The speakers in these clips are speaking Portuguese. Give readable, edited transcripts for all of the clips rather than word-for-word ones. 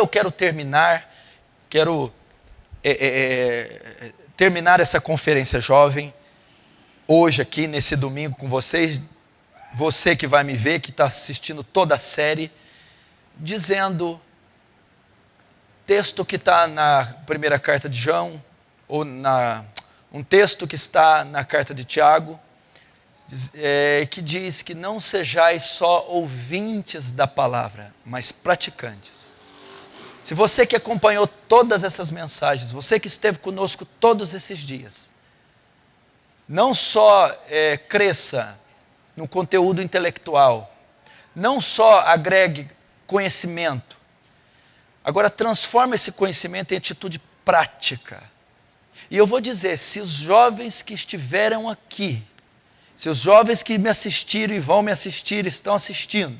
eu quero terminar terminar essa conferência jovem, hoje aqui, nesse domingo com vocês, você que vai me ver, que está assistindo toda a série, dizendo, texto que está na primeira carta de João, ou um texto que está na carta de Tiago, que diz que não sejais só ouvintes da palavra, mas praticantes. Se você que acompanhou todas essas mensagens, você que esteve conosco todos esses dias, não só cresça no conteúdo intelectual, não só agregue conhecimento, agora transforma esse conhecimento em atitude prática. E eu vou dizer, se os jovens que estiveram aqui, se os jovens que me assistiram e vão me assistir, estão assistindo,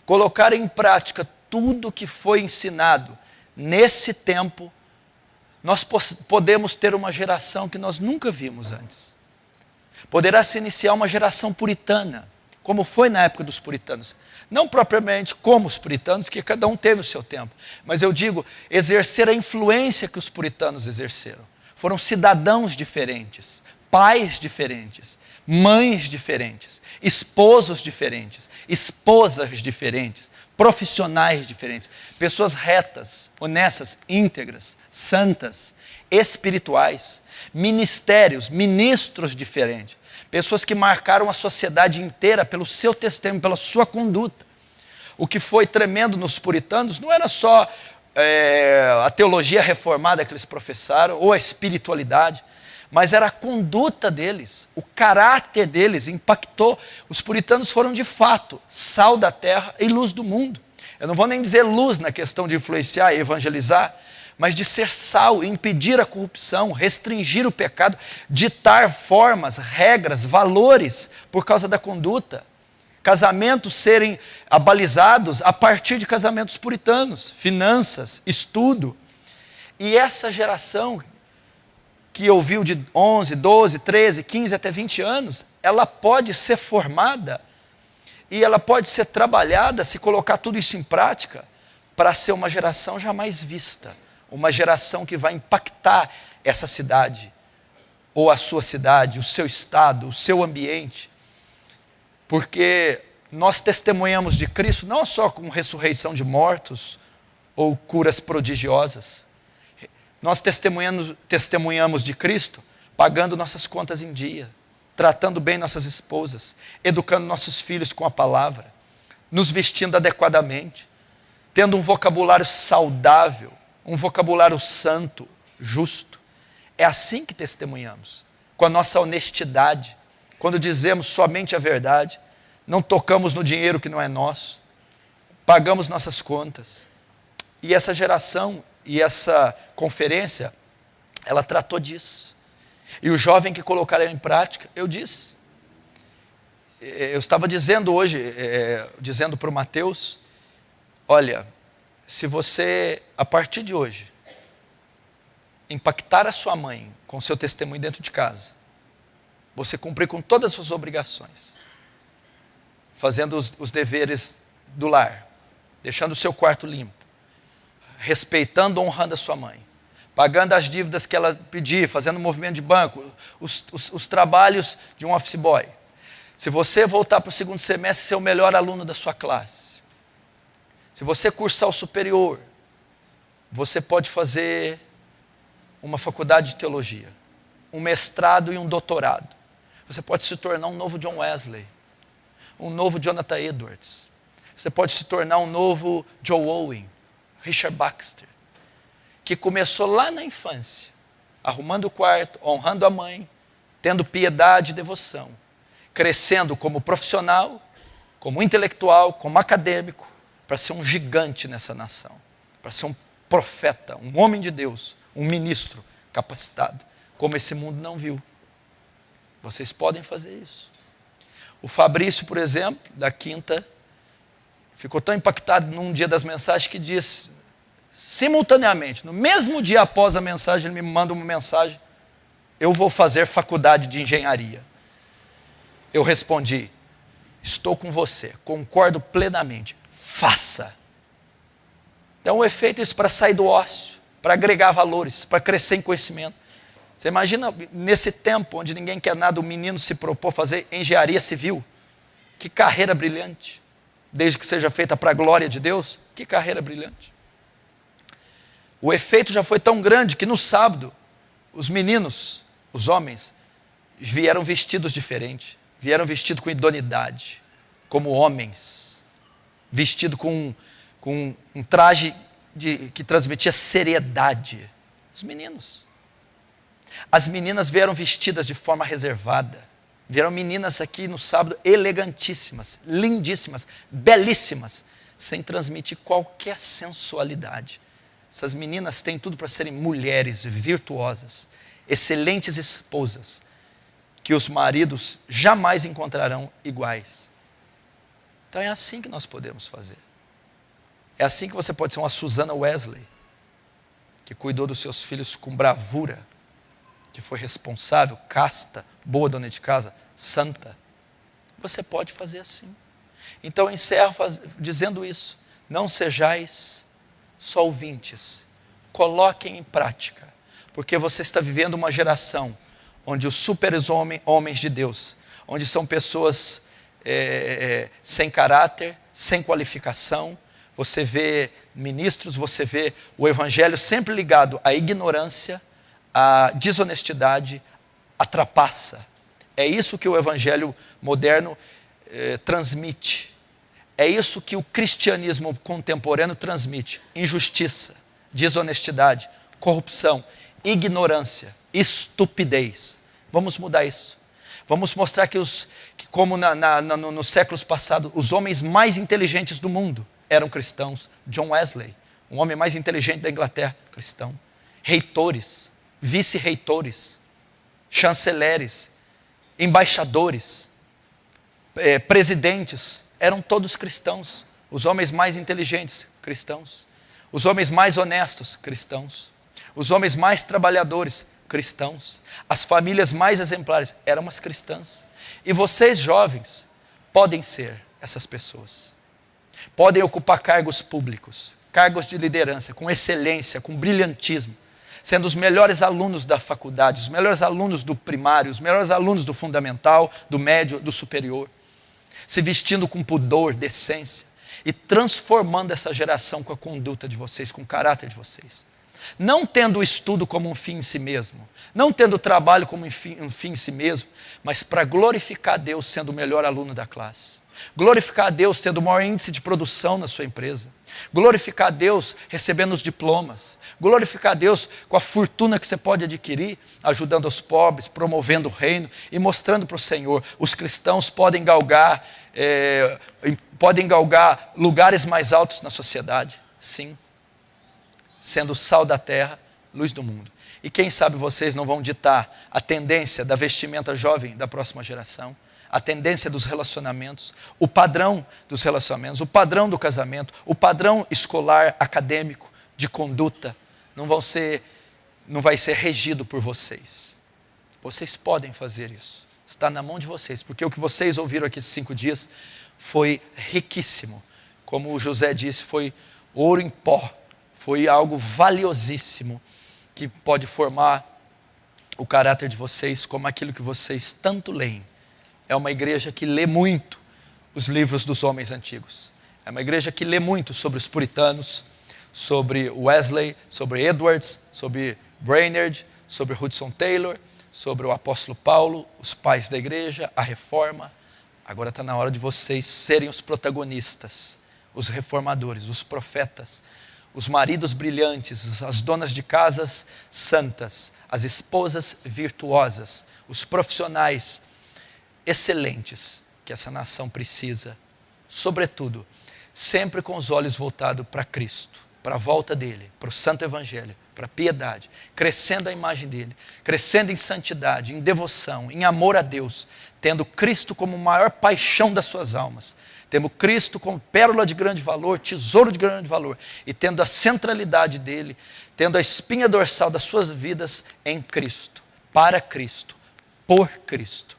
colocarem em prática tudo que foi ensinado nesse tempo, nós podemos ter uma geração que nós nunca vimos antes. Poderá se iniciar uma geração puritana, como foi na época dos puritanos. Não propriamente como os puritanos, que cada um teve o seu tempo, mas eu digo, exercer a influência que os puritanos exerceram. Foram cidadãos diferentes, pais diferentes, mães diferentes, esposos diferentes, esposas diferentes, profissionais diferentes, pessoas retas, honestas, íntegras, santas, espirituais, ministérios, ministros diferentes, pessoas que marcaram a sociedade inteira pelo seu testemunho, pela sua conduta. O que foi tremendo nos puritanos não era só a teologia reformada que eles professaram, ou a espiritualidade, mas era a conduta deles, o caráter deles impactou. Os puritanos foram de fato sal da terra e luz do mundo. Eu não vou nem dizer luz na questão de influenciar e evangelizar, mas de ser sal, impedir a corrupção, restringir o pecado, ditar formas, regras, valores por causa da conduta. Casamentos serem abalizados a partir de casamentos puritanos, finanças, estudo. E essa geração que ouviu de 11, 12, 13, 15 até 20 anos, ela pode ser formada e ela pode ser trabalhada, se colocar tudo isso em prática, para ser uma geração jamais vista, uma geração que vai impactar essa cidade, ou a sua cidade, o seu estado, o seu ambiente, porque nós testemunhamos de Cristo não só com ressurreição de mortos, ou curas prodigiosas, nós testemunhamos de Cristo pagando nossas contas em dia, tratando bem nossas esposas, educando nossos filhos com a palavra, nos vestindo adequadamente, tendo um vocabulário saudável, um vocabulário santo, justo. É assim que testemunhamos, com a nossa honestidade, quando dizemos somente a verdade, não tocamos no dinheiro que não é nosso, pagamos nossas contas. E essa geração e essa conferência, ela tratou disso. E o jovem que colocará em prática, eu disse. Eu estava dizendo hoje, dizendo para o Mateus, olha, se você, a partir de hoje, impactar a sua mãe com o seu testemunho dentro de casa, você cumprir com todas as suas obrigações, fazendo os deveres do lar, deixando o seu quarto limpo, respeitando, honrando a sua mãe, pagando as dívidas que ela pedir, fazendo um movimento de banco, os trabalhos de um office boy. Se você voltar para o segundo semestre, ser o melhor aluno da sua classe. Se você cursar o superior, você pode fazer uma faculdade de teologia, um mestrado e um doutorado. Você pode se tornar um novo John Wesley, um novo Jonathan Edwards. Você pode se tornar um novo Joe Owen, Richard Baxter, que começou lá na infância, arrumando o quarto, honrando a mãe, tendo piedade e devoção, crescendo como profissional, como intelectual, como acadêmico, para ser um gigante nessa nação, para ser um profeta, um homem de Deus, um ministro capacitado, como esse mundo não viu. Vocês podem fazer isso. O Fabrício, por exemplo, da quinta, ficou tão impactado num dia das mensagens que disse, simultaneamente, no mesmo dia após a mensagem, ele me manda uma mensagem, eu vou fazer faculdade de engenharia. Eu respondi, estou com você, concordo plenamente, faça. Então o efeito é isso, para sair do ócio, para agregar valores, para crescer em conhecimento. Você imagina nesse tempo onde ninguém quer nada, o menino se propor fazer engenharia civil. Que carreira brilhante. Desde que seja feita para a glória de Deus, que carreira brilhante. O efeito já foi tão grande que no sábado, os meninos, os homens, vieram vestidos diferente. Vieram vestidos com idoneidade, como homens. Vestido com um traje que transmitia seriedade. Os meninos. As meninas vieram vestidas de forma reservada. Vieram meninas aqui no sábado elegantíssimas, lindíssimas, belíssimas, sem transmitir qualquer sensualidade. Essas meninas têm tudo para serem mulheres virtuosas, excelentes esposas, que os maridos jamais encontrarão iguais. Então é assim que nós podemos fazer. É assim que você pode ser uma Susana Wesley, que cuidou dos seus filhos com bravura, que foi responsável, casta, boa dona de casa, santa. Você pode fazer assim. Então eu encerro dizendo isso. Não sejais só ouvintes. Coloquem em prática. Porque você está vivendo uma geração onde os super-homens de Deus, onde são pessoas sem caráter, sem qualificação. Você vê ministros, você vê o evangelho sempre ligado à ignorância, à desonestidade, à trapaça. É isso que o evangelho moderno transmite. É isso que o cristianismo contemporâneo transmite. Injustiça, desonestidade, corrupção, ignorância, estupidez. Vamos mudar isso. Vamos mostrar que como nos séculos passados, os homens mais inteligentes do mundo eram cristãos. John Wesley, um homem mais inteligente da Inglaterra, cristão. Reitores, vice-reitores, chanceleres, embaixadores, presidentes, eram todos cristãos. Os homens mais inteligentes, cristãos. Os homens mais honestos, cristãos. Os homens mais trabalhadores, cristãos. As famílias mais exemplares eram as cristãs. E vocês, jovens, podem ser essas pessoas. Podem ocupar cargos públicos, cargos de liderança, com excelência, com brilhantismo, sendo os melhores alunos da faculdade, os melhores alunos do primário, os melhores alunos do fundamental, do médio, do superior, se vestindo com pudor, decência, e transformando essa geração com a conduta de vocês, com o caráter de vocês. Não tendo o estudo como um fim em si mesmo, não tendo o trabalho como um fim em si mesmo, mas para glorificar a Deus sendo o melhor aluno da classe. Glorificar a Deus tendo o maior índice de produção na sua empresa. Glorificar a Deus recebendo os diplomas. Glorificar a Deus com a fortuna que você pode adquirir, ajudando os pobres, promovendo o reino e mostrando para o Senhor. Os cristãos podem galgar lugares mais altos na sociedade. Sim. Sendo sal da terra, luz do mundo. E quem sabe vocês não vão ditar a tendência da vestimenta jovem da próxima geração, a tendência dos relacionamentos, o padrão dos relacionamentos, o padrão do casamento, o padrão escolar, acadêmico, de conduta, não vai ser regido por vocês. Vocês podem fazer isso. Está na mão de vocês, porque o que vocês ouviram aqui esses 5 dias foi riquíssimo. Como o José disse, foi ouro em pó. Foi algo valiosíssimo que pode formar o caráter de vocês como aquilo que vocês tanto leem. É uma igreja que lê muito os livros dos homens antigos. É uma igreja que lê muito sobre os puritanos, sobre Wesley, sobre Edwards, sobre Brainerd, sobre Hudson Taylor, sobre o apóstolo Paulo, os pais da igreja, a reforma. Agora está na hora de vocês serem os protagonistas, os reformadores, os profetas, os maridos brilhantes, as donas de casas santas, as esposas virtuosas, os profissionais excelentes que essa nação precisa, sobretudo, sempre com os olhos voltados para Cristo, para a volta dele, para o santo evangelho, para a piedade, crescendo a imagem dele, crescendo em santidade, em devoção, em amor a Deus, tendo Cristo como maior paixão das suas almas, tendo Cristo como pérola de grande valor, tesouro de grande valor, e tendo a centralidade dele, tendo a espinha dorsal das suas vidas em Cristo, para Cristo, por Cristo.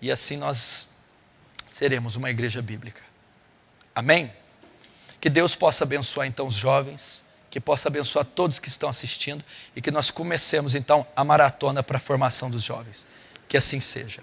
E assim nós seremos uma igreja bíblica. Amém? Que Deus possa abençoar então os jovens, que possa abençoar todos que estão assistindo e que nós comecemos então a maratona para a formação dos jovens. Que assim seja.